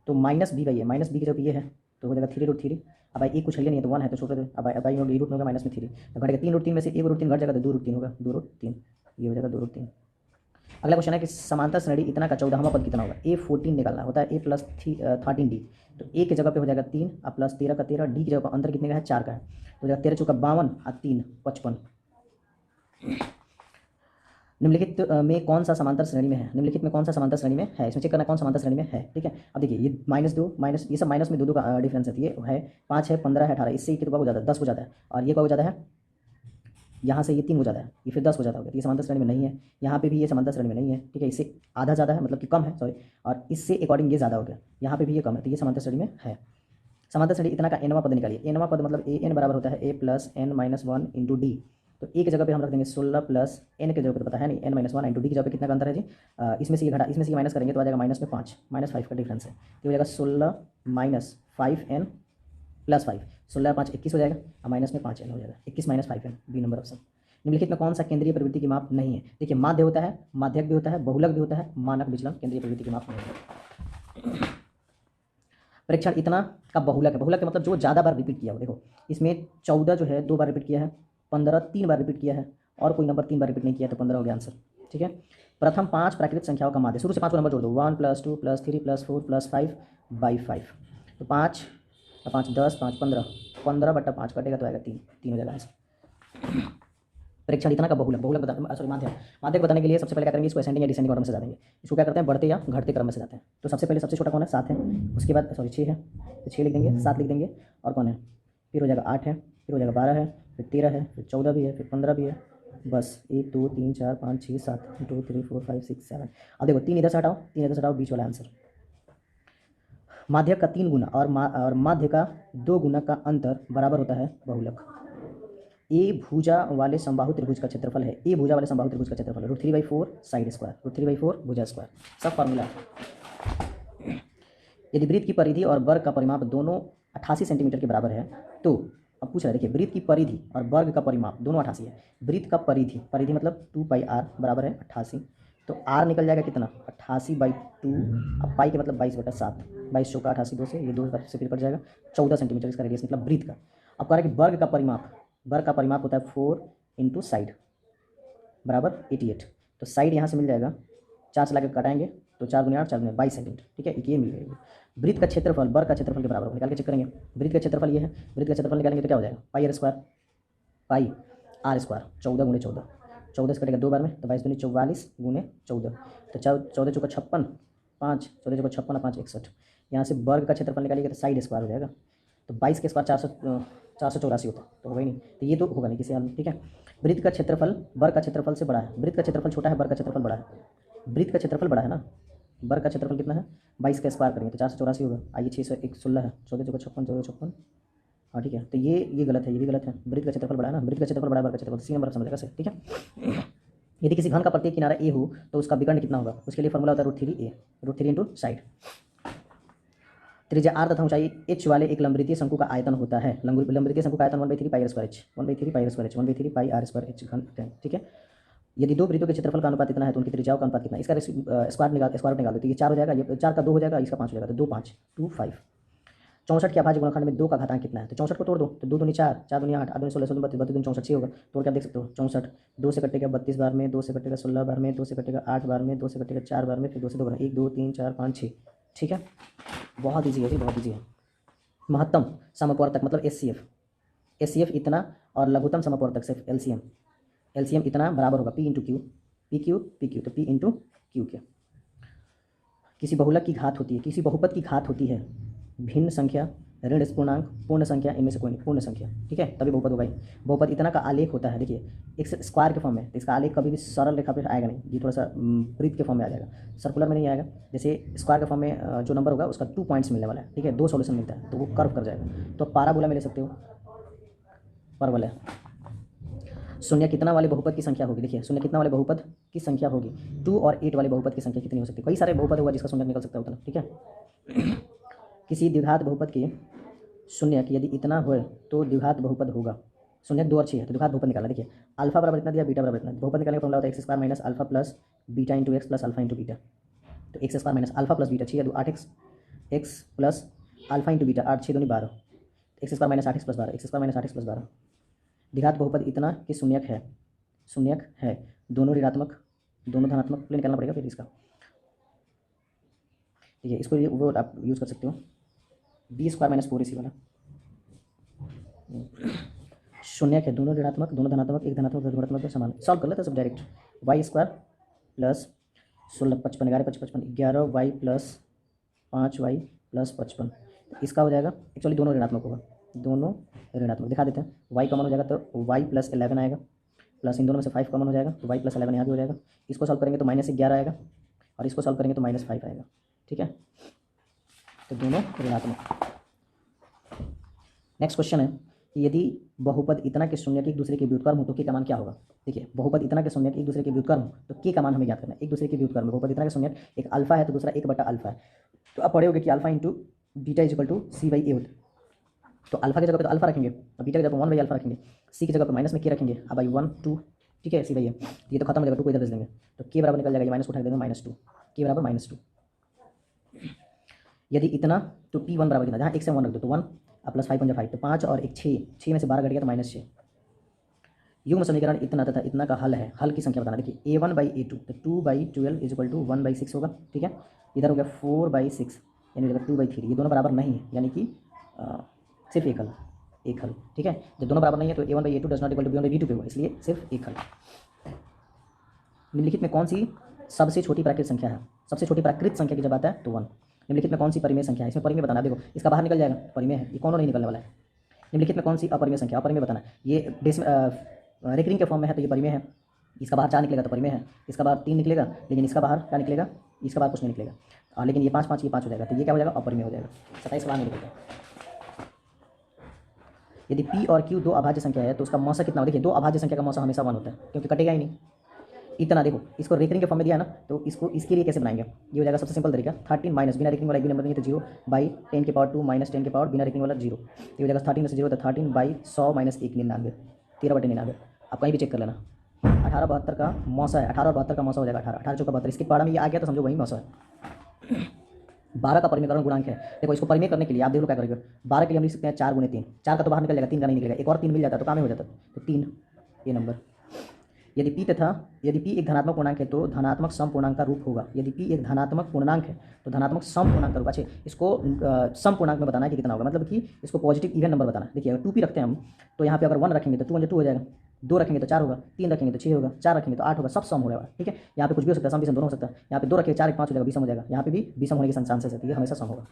S2: तो -b/a, माइनस b की जब ये है तो हो जाएगा 3 √3। अब भाई एक कुछ है नहीं है तो 1 है तो छोड़ दे, अब भाई रूट में होगा माइनस में 3, तो घटेगा 3 √3 में से 1 √3 घट जाएगा तो 2 √3 होगा, 2 √3, ये हो जाएगा 2 √3। अगला क्वेश्चन है कि समांतर श्रेणी इतना का 14वां पद कितना होगा। a14 निकालना होता है, a + 13d, तो a की जगह पे हो जाएगा 3 और प्लस 13 का 13, d की जगह पर अंतर कितने का है 4 का है, तो हो जाएगा 13 × 4 = 52 और 3 = 55। निम्नलिखित में कौन सा समांतर श्रेणी में है। निम्नलिखित में कौन सा समांतर श्रेणी में है, इसमें चेक करना कौन समांतर श्रेणी में है, ठीक है। अब देखिए ये -2 माइनस, ये सब माइनस में 2 का डिफरेंस है, तो ये है 5 है 15 है 18, इससे ये कितना हो जाता है 10 हो जाता है, और ये क्या हो जाता है यहाँ से ये 3 हो जाता है, ये फिर 10 हो जाता होगा, तो ये समांतर श्रेणी में नहीं है। यहाँ पे भी ये समांतर श्रेणी में नहीं है, ठीक है, इससे आधा ज़्यादा है, मतलब कि कम है, सॉरी, और इससे अकॉर्डिंग ये ज़्यादा हो गया, यहाँ पे भी ये कम है, तो ये समांतर श्रेणी में है। समांतर श्रेणी इतना का एनवा पद निकालिए। एनवा पद मतलब ए एन बराबर होता है a plus n minus one into d. तो ए की जगह पे हम रख देंगे 16 प्लस एन के जगह पे तो पता है नहीं, N minus one into D की जगह पे कितना का अंतर है जी, इसमें से ये घटा, इसमें से ये माइनस करेंगे तो आ जाएगा माइनस में 5, -5 का डिफरेंस है, तो हो जाएगा 16 माइनस 5n प्लस 5, 16 5 21 हो जाएगा, और माइनस में 5n हो जाएगा, 21 minus 5n, B number option. निम्नलिखित में कौन सा केंद्रीय प्रवृत्ति की माप नहीं है? देखिए माध्य होता है, माध्यक भी होता है, बहुलक भी होता है, मानक विचलन केंद्रीय प्रवृत्ति की माप नहीं है। परीक्षण इतना का बहुलक है। बहुलक का मतलब जो ज़्यादा बार रिपीट किया हो। देखो इसमें 14 जो है 2 बार रिपीट किया है, 15 3 बार रिपीट किया है, और कोई नंबर 3 बार रिपीट नहीं किया, तो 15 हो गया आंसर, ठीक है। प्रथम 5 प्राकृतिक संख्याओं का माध्य, शुरू से 5 नंबर जोड़ दो, 1 + 2 + 3 + 4 + 5/5, तो 5 5 10 5 15, 15/5 कटेगा तो आएगा 3, 3 हो जाएगा आंसर। परीक्षण इतना का बहुलक, बहुलक बता, सॉरी माध्यक, माध्यक बताने के लिए सबसे पहले क्या करेंगे, इसको असेंडिंग या डिसेंडिंग ऑर्डर में सजा देंगे। इसको क्या करते हैं, बढ़ते या घटते क्रम में सजाते हैं। तो सबसे पहले सबसे छोटा कौन है, 7 है, उसके बाद सॉरी 6 है, तो 6 लिख देंगे, 7 लिख देंगे, और कौन है, फिर हो जाएगा 8 है, फिर हो जाएगा 12 है, फिर 13 है, फिर 14 भी है, फिर 15 भी है, बस 1 2 3 4 5 6 7 1 2 3 4 5 6 7। अब देखो 3 इधर से हटाओ, 3 इधर से हटाओ, बीच वाला आंसर। माध्यक का 3 गुना और माध्य का 2 गुना का अंतर बराबर होता है बहुलक। ए भुजा वाले समबाहु त्रिभुज का क्षेत्रफल है, ए भुजा वाले समबाहु त्रिभुज का क्षेत्रफल है √3/4 साइड स्क्वायर, √3/4 भुजा स्क्वायर, सब फार्मूला। यदि वृत्त की परिधि और वर्ग का परिमाप दोनों 88 सेंटीमीटर के बराबर है, तो अब पूछ रहा है, देखिए वृत्त की परिधि और वर्ग का परिमाप दोनों 88 है। वृत्त का परिधि, परिधि मतलब 2πr बराबर है 88, तो r निकल जाएगा कितना, 88/2, अब पाई के मतलब 22/7, 22 चौका 88, 2 से ये 2 से फिर कट जाएगा, 14 सेंटीमीटर इसका रेडियस निकला वृत्त का। अब कह रहा है कि वर्ग का परिमाप, वर्ग का परिमाप होता है 4 × साइड बराबर 88, तो साइड यहाँ से मिल जाएगा, 4 से लाकर कटाएंगे तो 4 × 8 4 × 22 सेंटीमीटर, ठीक है, एक ये मिल जाएगा। वृत्त का क्षेत्रफल वर्ग का क्षेत्रफल के बराबर होगा, निकाल के चेक करेंगे। वृत्त का क्षेत्रफल ये है, वृत्त का क्षेत्रफल निकालेंगे तो क्या हो जाएगा, πr स्क्वायर, पाई r स्क्वायर, 14 × 14, 14 से कटेगा 2 बार में, तो 22 × 44 × 14, तो 14 चौका 56, 5 14 चौका 56 और 5 61। यहाँ से वर्ग का क्षेत्रफल निकालिएगा तो साइड स्क्वायर हो जाएगा, तो 22 के स्क्वायर 484 होता है, तो होगा ही नहीं, तो ये तो होगा नहीं किसी हाल में, ठीक है। वृत्त का क्षेत्रफल वर्ग का क्षेत्रफल से बड़ा है, वृत्त का क्षेत्रफल छोटा है, वर्ग का क्षेत्रफल बड़ा है, वृत्त का क्षेत्रफल बड़ा है ना, वर्ग का क्षेत्रफल कितना है, 22 का स्क्वायर करेंगे तो 484 होगा, आइए 6 16 है, 14 चौका 56 14 56, हाँ ठीक है, तो ये गलत है, ये भी गलत है, वृत्त का क्षेत्रफल बड़ा है ना, वृत्त का क्षेत्रफल बड़ा है, वर्ग का क्षेत्रफल, सी नंबर समझेगा सर, ठीक है। यदि किसी घन का प्रत्येक किनारा ए हो तो उसका विकर्ण कितना होगा, उसके लिए फॉर्मूला होता है √3a, √3 × साइड। त्रिज्या r तथा ऊंचाई h वाले एक लंबवृत्तीय शंकु का आयतन होता है, लंबवृत्तीय शंकु का आयतन 1/3 πr²h, 1/3 πr²h, 1/3 πr²h घन, ठीक है। यदि दो वृत्तों के क्षेत्रफल का अनुपात इतना है तो उनकी त्रिज्याओं का अनुपात कितना है, इसका स्क्वायर निकाल दो, तो ये 4 हो जाएगा, ये 4 का 2 हो जाएगा, इसका 5 हो जाएगा, तो 2 5 2 5। 64 के अभाज्य गुणनखंड में 2 का घातांक कितना है, तो 64 को तोड़ दो, तो 2 दूनी 4, 4 दूनी 8, 8 दूनी 16, 16 32, 32 दूनी 64, 6 होगा, तोड़ के आप देख सकते हो, 64 2 से कटेगा 32 बार में, 2 से कटेगा 16 बार में, 2 से कटेगा 8 बार में, 2 से कटेगा 4 बार में, फिर 2 से 2 बार में, 1 2 3 4 5 6, ठीक है, बहुत ईजी है जी, बहुत ईजी है। महत्तम समअपवर्तक मतलब एचसीएफ इतना, और लघुत्तम समअपवर्तक से एलसीएम इतना बराबर होगा P × Q, PQ, तो P × Q। किसी बहुलक की घात होती है, किसी बहुपद की घात होती है भिन्न संख्या, ऋण पूर्णांक, पूर्ण संख्या, इनमें से कोई नहीं, पूर्ण संख्या, ठीक है, तभी बहुपद होगा। बहुपद इतना का आलेख होता है, देखिए एक स्क्वायर के फॉर्म में, तो इसका आलेख कभी भी सरल रेखा पे आएगा नहीं, ये थोड़ा सा वृत्त के फॉर्म में आ जाएगा, सर्कुलर में नहीं आएगा। जैसे स्क्वायर के फॉर्म में जो नंबर होगा उसका 2 पॉइंट्स मिलने वाला है, ठीक है, 2 सॉल्यूशन मिलता है, तो वो कर्व कर जाएगा, तो पाराबोला में ले सकते हो, परवलय। शून्य कितना वाले बहुपद की संख्या होगी, देखिए शून्य कितना वाले बहुपद की संख्या होगी, 2 और 8 वाले बहुपद की संख्या कितनी हो सकती है, कई सारे बहुपद होगा जिसका शून्य निकल सकता है उतना, ठीक है। किसी द्विघात बहुपद के शून्य यदि इतना हो तो द्विघात बहुपद होगा, शून्य 2 और 6 है, तो द्विघात बहुपद निकालना, देखिए अल्फा बराबर इतना दिया, बीटा बराबर इतना, बहुपद निकालने का फॉर्मूला होता है x² - alpha plus beta × x plus alpha × beta, तो x² - alpha plus beta, 6 2 8x, x plus alpha × beta, 8 6 2 12, x² - 8x plus 12, x² - 8x plus 12। द्विघात बहुपद इतना कि शून्यक है, दोनों ऋणात्मक दोनों धनात्मक, प्ले निकालना पड़ेगा फिर इसका, ठीक है, इसको वो आप यूज़ कर सकते हो, b² - 4ac वाला। शून्यक है, दोनों ऋणात्मक दोनों धनात्मक, एक धनात्मक ऋणात्मक तो समान, सॉल्व कर लेते हैं सब direct. y² plus 16 55 11 55 11y plus 5y plus 55, इसका हो जाएगा, एक्चुअली दोनों ऋणात्मक होगा, दोनों ऋणात्मक, दिखा देते हैं, y कॉमन हो जाएगा तो y प्लस 11 आएगा, प्लस इन दोनों में से 5 कॉमन हो जाएगा तो y प्लस 11 यहाँ भी हो जाएगा। इसको सॉल्व करेंगे तो -11 आएगा और इसको सॉल्व करेंगे तो -5 आएगा। ठीक है, तो दोनों ऋणात्मक। नेक्स्ट क्वेश्चन है कि यदि बहुपद इतना के शून्य के एक दूसरे के व्युत्क्रम हो तो k का मान क्या होगा। देखिए, बहुपद इतना के शून्य एक दूसरे के व्युत्क्रम हो तो k का मान हमें ज्ञात करना है। एक दूसरे के व्युत्क्रम, बहुपद इतना के शून्य एक अल्फा है तो दूसरा 1/अल्फा है, तो आप पढ़े होगे कि alpha into beta is equal to c/a होता है। तो अल्फा की जगह पे तो अल्फा रखेंगे और बीटा की जगह पे 1/अल्फा रखेंगे, सी की जगह पे माइनस में k रखेंगे, अब 1 2, ठीक है, c/a ये तो खत्म हो जाएगा, 2 को इधर भेज देंगे तो k बराबर निकल जाएगा, ये माइनस को उठा देंगे -2, k बराबर -2। यदि इतना तो p1 बराबर कितना, जहाँ 1 से 1 रख दो तो 1 और प्लस 5 5 तो 5 और 1 6 में से 12 घट गया तो -6। युग्म समीकरण इतना तथा इतना का हल है, हल की संख्या बताना। देखिए a1/a2 तो 2/12 इज इक्वल टू 1/6 होगा। ठीक है, इधर हो गया 4/6 यानी 2/3, ये दोनों बराबर नहीं है यानी कि सिर्फ एक हल, एक हल। ठीक है, जब दोनों बराबर नहीं है तो a1/a2 does not equal to b1/b2 पे होगा, इसलिए सिर्फ एक हल। निम्नलिखित में कौन सी सबसे छोटी प्राकृत संख्या है। सबसे छोटी प्राकृत संख्या की जब आता है तो 1। निम्नलिखित में कौन सी परिमेय संख्या है, इसमें परिमेय बताना। देखो इसका बाहर निकल जाएगा, परिमेय है, ये कौन नहीं निकलने वाला है। निम्नलिखित में कौन सी अपरिमेय संख्या, अपरिमेय बताना। ये रेकरिंग के फॉर्म में है तो ये परिमेय है, इसका बाहर 4 निकलेगा तो परिमेय है, इसका बाहर 3 निकलेगा लेकिन इसका बाहर क्या निकलेगा, इसका बाहर कुछ नहीं निकलेगा, लेकिन ये 5 5 ये 5 हो जाएगा तो ये क्या हो जाएगा, अपरिमेय हो जाएगा। 27 बाहर नहीं निकलेगा। यदि p और q दो अभाज्य संख्या है तो उसका मौसा कितना हो। देखिए, दो अभाज्य संख्या का मौसा हमेशा 1 होता है क्योंकि कटेगा ही नहीं। इतना देखो, इसको रेकरिंग के फॉर्म में दिया है ना, तो इसको इसके लिए कैसे बनाएंगे, ये हो जाएगा सबसे सिंपल तरीका 13 माइनस, बिना रेकरिंग वाला एक भी नंबर नहीं है तो 0 बाई 10 के पावर 2 माइनस 10 के पावर बिना रेकरिंग वाला 0, ये हो जाएगा 13 में से 0 तो 13 बाई 100 माइनस 1 99, 13/99। आप कहीं भी चेक कर लेना। 18/72 का मौसा है, 18 और 72 का मौसा हो जाएगा 18, 18 चौका 72, इसके पारा में ये आ गया तो समझो वही मौसा है। 12 का परिमेयकरण गुणांक है। देखो इसको परिमेय करने के लिए आप देख लो क्या करेंगे, 12 के लिए हम लिख सकते हैं 4 × 3, 4 का तो बाहर निकल जाएगा, 3 का नहीं निकलेगा, एक और 3 मिल जाता तो काम ही हो जाता, तो 3 ये नंबर। यदि p एक धनात्मक पूर्णांक है तो धनात्मक सम पूर्णांक का रूप होगा। यदि p एक धनात्मक पूर्णांक है तो धनात्मक सम पूर्णांक का रूप। अच्छा, इसको सम पूर्णांक में बताना है कि कितना होगा, मतलब कि इसको पॉजिटिव इवन नंबर बताना है। देखिए अगर 2p रखते हैं हम तो यहाँ पे अगर 1 रखेंगे तो 2 × 2 हो जाएगा, 2 रखेंगे तो 4 होगा, 3 रखेंगे तो 6 होगा, 4 रखेंगे तो 8 होगा, सब सम हो रहा है। ठीक है, यहाँ पे कुछ भी हो सकता है, सम विषम दोनों हो सकता है। यहाँ पे 2 रखेंगे 4 1 5 हो जाएगा, विषम हो जाएगा, यहाँ पे भी विषम होने के चांसेस है, तो ये हमेशा सम होगा।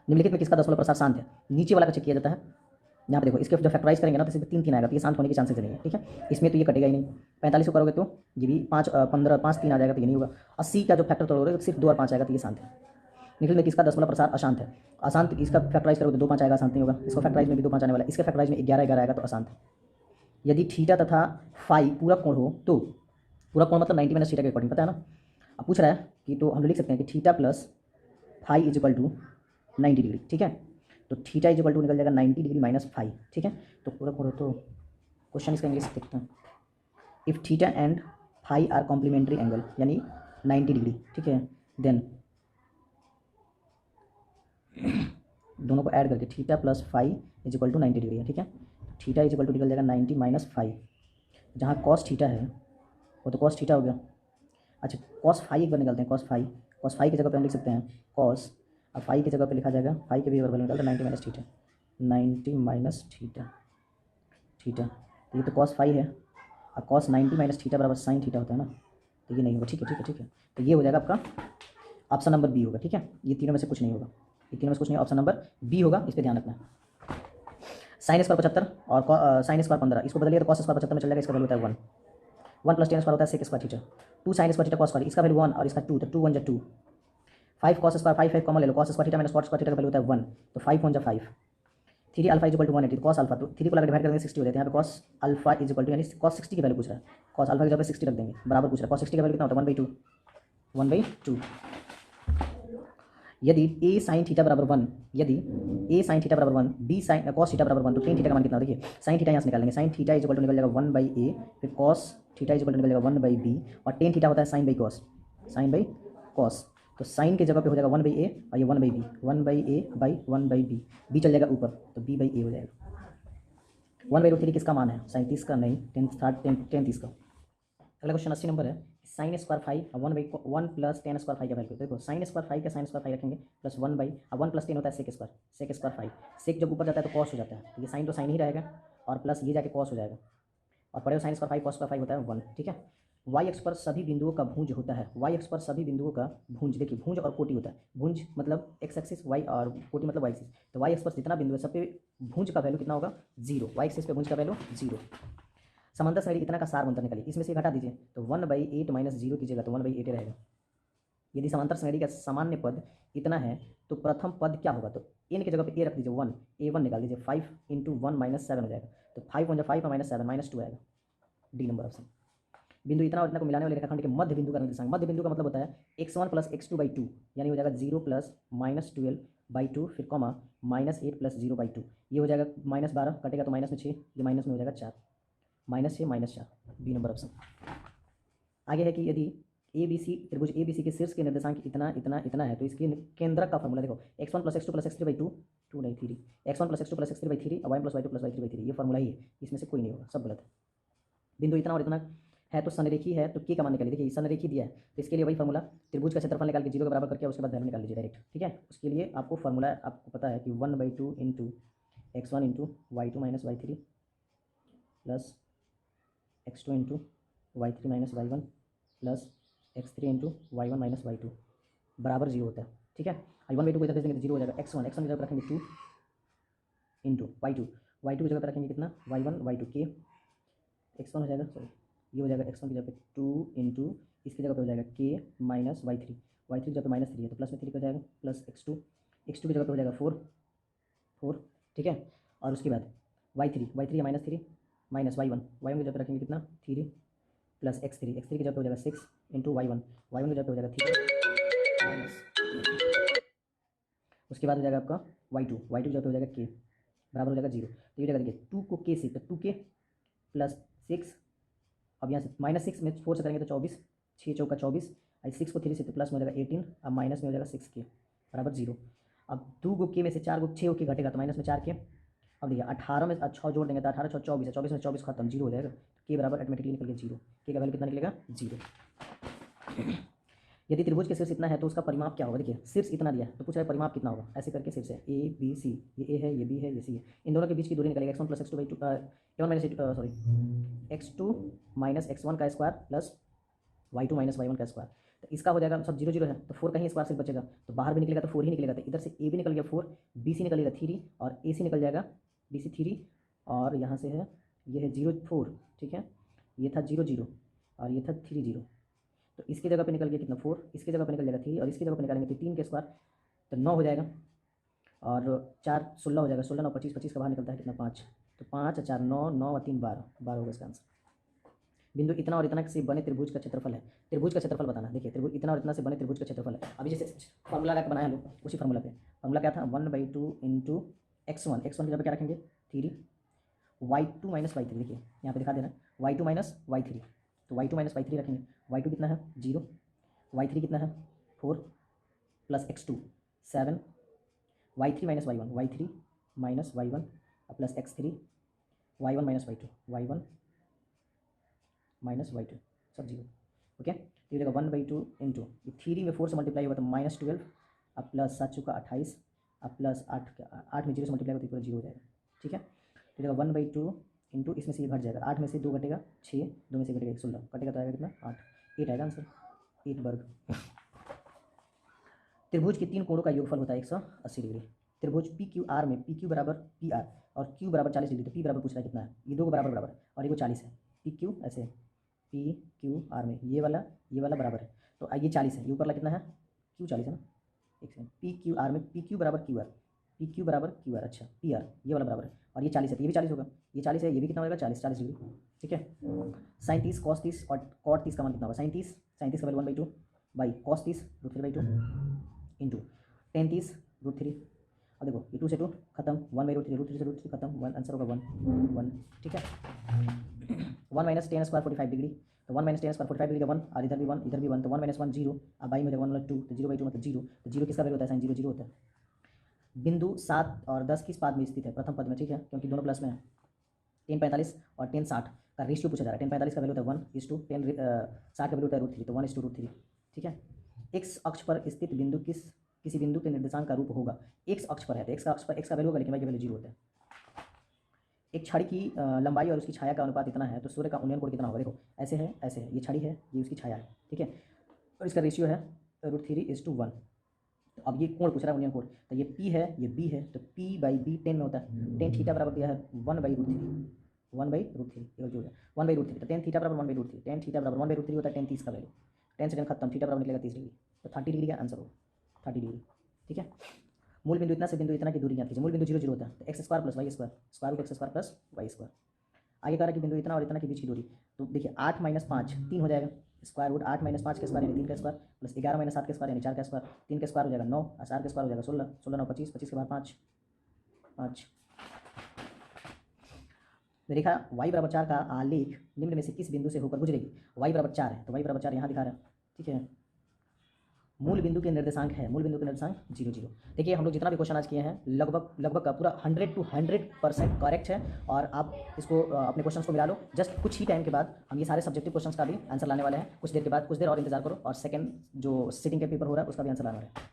S2: निम्नलिखित में किसका दशमलव प्रसार शांत है, नीचे वाला का चेक किया जाता है। यहाँ पे देखो इसके जब फैक्टराइज करेंगे ना तो सिर्फ 3 3 आएगा, तो ये शांत होने के चांसेस नहीं है। ठीक है, इसमें तो ये कटेगा ही नहीं। 45 को करोगे तो ये भी 5 15 5 3 आ जाएगा तो ये नहीं होगा। 80 का जो फैक्टर तोड़ोगे तो सिर्फ 2 और 5 आएगा तो ये शांत है। निखिल में किसका दशमलव प्रसार अशांत है, अशांत, इसका फैक्टराइज करोगे तो 2 5 आएगा, शांत नहीं होगा। इसको फैक्टराइज में भी 2 5 आने वाला है, इसके फैक्टराइज में 11 11 आएगा तो अशांत है। यदि थीटा तथा फाई पूरक कोण हो तो, पूरक कोण मतलब 90 - थीटा के अकॉर्डिंग, पता है ना। अब पूछ रहा है कि तो हम लिख सकते हैं कि theta plus phi is equal to 90 degree. ठीक है, तो थीटा इज इक्वल टू निकल जाएगा 90 डिग्री माइनस फाई। ठीक है, तो पूरा पूरा तो क्वेश्चन इसका इंग्लिश देखते हैं। If theta and phi are complementary angle यानी 90 डिग्री। ठीक है, देन दोनों को ऐड करके theta plus phi is equal to 90 degree है। ठीक है, थीटा इज इक्वल टू निकल जाएगा 90 माइनस फाई, जहाँ कॉस थीटा है वो तो कॉस थीटा हो गया। अच्छा, कॉस फाई एक बार निकलते हैं, कॉस फाई की जगह पे हम लिख सकते हैं कॉस, अब फाई की जगह पे लिखा जाएगा, फाई के भी बराबर निकलता है 90 माइनस थीटा, 90 माइनस थीटा, तो ये तो कॉस फाई है, और कॉस 90 माइनस थीटा बराबर साइन थीटा होता है ना, तो ये नहीं होगा। ठीक है ठीक है ठीक है, तो ये हो जाएगा आपका ऑप्शन नंबर बी होगा। ठीक है, ये तीनों में से कुछ नहीं होगा, ये तीनों में से कुछ नहीं, ऑप्शन नंबर बी होगा, इस पर ध्यान रखना है। साइन स्क्वायर 75 और साइन स्क्वायर 15, इसको बदलिए तो कॉस स्क्वायर 75 में चल जाएगा, इसका वैल्यू होता है 1, 1 + tan स्क्वायर होता है sec square theta, 2 sine square theta cos square, इसका वैल्यू 1 और इसका 2, तो 2 1 2, 5 कॉस स्क्वायर 5 5 कॉमन ले लो, cos square theta minus cos square theta का वैल्यू होता है 1, तो 5 1 5, 3 अल्फा इज इक्वल टू 180, तो कॉस अल्फा, तो 3 को लगा डिवाइड करेंगे 60 हो जाता है। यहाँ पे cos alpha is equal to यानी कॉस 60 की वैल्यू पूछ रहा है, कॉस अल्फा की जगह पे 60 रख देंगे, बराबर पूछ रहा है। कॉस 60 का वैल्यू कितना होता है 1/2। यदि a sin थीटा बराबर 1, यदि a sin थीटा बराबर 1, b sin cos थीटा बराबर 1, तो tan थीटा का मान कितना। देखिए sin थीटा यहाँ से निकालेंगे, sin theta is equal to निकल जाएगा 1/a, फिर cos theta is equal to निकल जाएगा 1/b, और tan थीटा होता है sin बाई cos, तो sin के जगह पे हो जाएगा 1/a और ये 1/b, 1/a/1/b, b चल जाएगा ऊपर तो b/a हो जाएगा। 1/√3 किसका मान है, 37 का नहीं, 33 का। अगला क्वेश्चन 80 नंबर है, sine square phi 1 plus tan square phi का वैल्यू। देखो साइन स्क्वायर फाई का साइन स्क्वायर फाई रखेंगे प्लस 1 प्लस 10 होता है सेक स्क्वायर फाई, सेक जब ऊपर जाता है तो कॉस हो जाता है, तो ये साइन तो साइन ही रहेगा और प्लस ये जाके कॉस हो जाएगा, और पढ़े sine square phi cos square phi होता है 1। ठीक है, वाई अक्ष पर सभी बिंदुओं का भुज होता है। वाई अक्ष पर सभी बिंदुओं का भुज, देखिए भुज और कोटि होता है। भुज मतलब एक्स एक्सिस, वाई और कोटि मतलब वाई एक्सिस। तो वाई अक्ष पर जितना बिंदु है सब पे भुज का वैल्यू कितना होगा, 0। वाई एक्सिस पे भुज का वैल्यू 0। समांतर श्रेणी इतना का सार मंत्र निकालिए, इसमें से घटा दीजिए तो 1/8 माइनस 0 कीजिएगा तो 1/8 रहेगा। यदि समांतर श्रेणी का सामान्य पद इतना है तो प्रथम पद क्या होगा, तो n की जगह पे a रख दीजिए 1, a1 निकाल दीजिए, 5 × 1 - 7 हो जाएगा। तो 5 × 5 - 7 -2 आएगा, डी नंबर ऑप्शन। बिंदु इतना और इतना को मिलाने वाले रेखाखंड के मध्य बिंदु का निर्देशांक, मध्य बिंदु का मतलब होता है x1 + x2/2, यानी हो जाएगा 0 + -12/2 फिर कॉमा -8 + 0/2, ये हो जाएगा -12 कटेगा तो माइनस में 6, ये माइनस में हो जाएगा 4, -6 - 4, बी नंबर ऑप्शन। आगे है कि यदि ए बी सी त्रिभुज ए बी सी के शीर्ष के निर्देशांक इतना इतना इतना है तो इसके केंद्रक का फॉर्मूला देखो, x1 + x2 + x3/2 2/3, x1 + x2 + x3/3 और y + y2 + y3/3, ये फॉर्मूला ही है, इसमें से कोई नहीं होगा, सब गलत है। बिंदु इतना और इतना है तो संरेखी है तो के का मान निकालिए, देखिए संरेखी दिया है तो इसके लिए वही फॉर्मूला, त्रिभुज का क्षेत्रफल निकाल के 0 के बराबर करके उसके बाद वैल्यू निकाल लीजिए डायरेक्ट, ठीक है। उसके लिए आपको फॉर्मूला आपको पता है कि 1/2 × x1 × y2 - y3 plus x2 × y3 - y1 plus x3 × y1 - y2 बराबर 0 होता है, ठीक है। 1/2 को इधर भेज देंगे तो 0 हो जाएगा। x1 की जगह पर रखेंगे 2 × y2 की जगह पर रखेंगे कितना y1 y2 के x1 हो जाएगा, सॉरी ये हो जाएगा x1 की जगह पे 2 × इसकी जगह पे हो जाएगा k - y3, y3 की जगह पे -3 है तो प्लस में 3 का जाएगा प्लस x2 की जगह पे हो जाएगा 4, ठीक है। और उसके बाद y3 है -3 माइनस y1 की जगह पे रखेंगे कितना 3 प्लस x3 की जगह पे हो जाएगा 6 × y1 की जगह पे हो जाएगा 3 माइनस, उसके बाद हो जाएगा आपका y2 की जगह पे हो जाएगा k बराबर हो जाएगा 0। तो ये हो जाएगा देखिए 2 को k से तो 2k प्लस 6, अब यहाँ से -6 में 4 से करेंगे तो 24, 6 चौका 24, 6 को 3 से तो प्लस में हो जाएगा 18, अब माइनस में हो जाएगा 6k बराबर 0। अब 2 को k में से 4 को 6 के घटेगा तो माइनस में 4k। अब देखिए 18 में 6 जोड़ देंगे तो 18 6 24 है, 24 में 24 खत्म, 0 हो जाएगा। k बराबर ऑटोमेटिकली निकल गया 0, k का वैल्यू कितना निकलेगा 0। यदि त्रिभुज के शीर्ष इतना है तो उसका परिमाप क्या होगा, देखिए शीर्ष इतना दिया है तो पूछ रहा है परिमाप कितना होगा, ऐसे करके शीर्ष है a b c, ये a है ये b है ये c है, इन दोनों के बीच की दूरी निकलेगा x1 + x2/2 x2 - x1 का स्क्वायर प्लस y2 - y1 का स्क्वायर। तो इसका हो जाएगा सब 0 0 है तो 4 का ही स्क्वायर सिर्फ बचेगा, तो बाहर भी निकलेगा तो 4 ही निकलेगा, तो इधर से a भी निकल गया 4, bc निकलेगा 3 और ac निकल जाएगा bc 3, और यहाँ से है ये है 0 4, ठीक है, ये था 0 0 और ये था 3 0, तो इसकी जगह पे निकल गया कितना 4, इसकी जगह पे निकल जाएगा 3 और इसकी जगह पे निकालेंगे तो 3 के स्क्वायर तो 9 हो जाएगा, और 4 16 हो जाएगा, 16 9 25, 25 का बाहर निकलता है कितना 5, तो 5 4 9 9 और 3 12, 12 होगा इसका आंसर। बिंदु इतना और इतना से बने त्रिभुज का क्षेत्रफल है, त्रिभुज का क्षेत्रफल बताना, देखिए त्रिभुज इतना और इतना से बने त्रिभुज का क्षेत्रफल है। अभी जैसे फॉर्मूला लगा के बनाया लोग उसी फॉर्मूला पे, फॉर्मूला क्या था 1/2 × x1 की जगह पे क्या रखेंगे 3, y2 - y3, देखिए यहाँ पे दिखा देना y2 - y3, तो y2 - y3 रखेंगे, y2 कितना है 0, y3 कितना है 4 plus x2 7, y3 - y1 plus x3 y1 - y2 y2 सब 0, ओके। तो ये देखो 1/2 × 3 में 4 से मल्टीप्लाई होगा तो -12, अब प्लस 7 चुका 28, अब प्लस 8 में 0 से मल्टीप्लाई होगा तो पूरा 0 हो जाएगा, ठीक है। तो देखो 1/2 × इसमें से ये घट जाएगा, 8 में से 2 घटेगा 6, 2 में से घटेगा 16, कटेगा तो आएगा कितना 8 आएगा आंसर, 8 वर्ग। त्रिभुज के 3 कोणों का योगफल होता है 180 डिग्री। त्रिभुज पी क्यू आर में पी क्यू बराबर पी आर और क्यू बराबर 40 डिग्री, तो पी बराबर पूछ रहा है कितना है, ये दो को बराबर बराबर और ये को 40 है, पी क्यू ऐसे पी क्यू आर में ये वाला बराबर है, तो ये 40 है, ये ऊपर वाला कितना है क्यू 40 है ना, एक सेकंड, पी क्यू आर में पी क्यू बराबर क्यू आर, पी क्यू बराबर क्यू आर, अच्छा पी आर ये वाला बराबर है और ये 40 है तो ये भी 40 होगा, ये 40 है ये भी कितना होगा 40 डिग्री, ठीक है। 37 cos 30 और cot 30 का मान कितना होगा, 37 का वैल्यू 1/2 बाई cos 30 √3/2 इंटू 10 30 √3, अब देखो ये 2 से 2 खत्म, 1/√3 √3 से √3 खत्म, 1 आंसर होगा 1, ठीक है। 1 - tan स्क्वायर 45 डिग्री, तो 1 - tan स्क्वायर 45 डिग्री का 1 और इधर भी 1 तो 1 - 1 0, अब बाई में 1 2 तो 0/2 मतलब 0, तो 0 किसका वैल्यू होता है साइन 0 0 होता है। बिंदु 7 और 10 किस पाद में स्थित है, प्रथम पद में, ठीक है, क्योंकि दोनों प्लस में है। 10 45 और 10 60 का रेशियो पूछा जा रहा है, 10 45 का वैल्यू होता है 1:10, 60 का वैल्यू होता है √3, तो 1:√3, ठीक है। एक्स अक्ष पर स्थित बिंदु किसी बिंदु के निर्देशांक का रूप होगा, एक्स अक्ष पर है तो एक्स का वैल्यू होगा लेकिन वाई का वैल्यू 0 होता है। एक छड़ी की लंबाई और उसकी छाया का अनुपात इतना है तो सूर्य का उन्नयन कोण कितना होगा। देखो ऐसे है, ये छड़ी है, ये उसकी छाया है, ठीक है, और इसका रेशियो है √3:1। तो अब ये कोण पूछ रहा है, उन्नयन कोण, तो ये P है, ये B है, तो P/B 10 में होता है। टेन थीटा बराबर दिया है 1/√3, 1/√3 गलती हो गया, 1/√3, तो टेन थीटा बराबर 1/√3, टेन थीटा बराबर 1/√3 होता है टेन 30 का वैल्यू, 10 सेकंड खत्म, थीटा बराबर निकलेगा 30 डिग्री, तो 30 डिग्री का आंसर होगा, 30 डिग्री, ठीक है। मूल बिंदु इतना से बिंदु इतना की दूरी ज्ञात कीजिए। मूल बिंदु 0 0 होता है, तो x² + y² √x² + y²। आगे कह रहा है कि बिंदु इतना और इतना के बीच की दूरी, तो देखिए 8 - 5 3 हो जाएगा, √8 - 5 के स्क्वायर यानी 3 का स्क्वायर, प्लस 11 - 7 के स्क्वायर यानी 4 का स्क्वायर, 3 का स्क्वायर हो जाएगा 9, 4 का स्क्वायर हो जाएगा 16, 16 9 25, 25 के बाद 5 5। रेखा y बराबर 4 का आलेख निम्न में से किस बिंदु से होकर गुजरेगी। y बराबर 4 है, तो y बराबर 4 यहाँ दिखा रहा है, ठीक है। मूल बिंदु के निर्देशांक है, मूल बिंदु के निर्देशांक 0 0। देखिए हम लोग जितना भी क्वेश्चन आज किए हैं लगभग का पूरा 100 to 100% करेक्ट है, और आप इसको अपने क्वेश्चंस को मिला लो। जस्ट कुछ ही टाइम के बाद हम ये सारे सब्जेक्टिव क्वेश्चंस का भी आंसर लाने वाले हैं, कुछ देर के बाद, कुछ देर और इंतजार करो, और सेकंड जो सिटिंग के पेपर हो रहा है उसका भी आंसर लाने वाले हैं।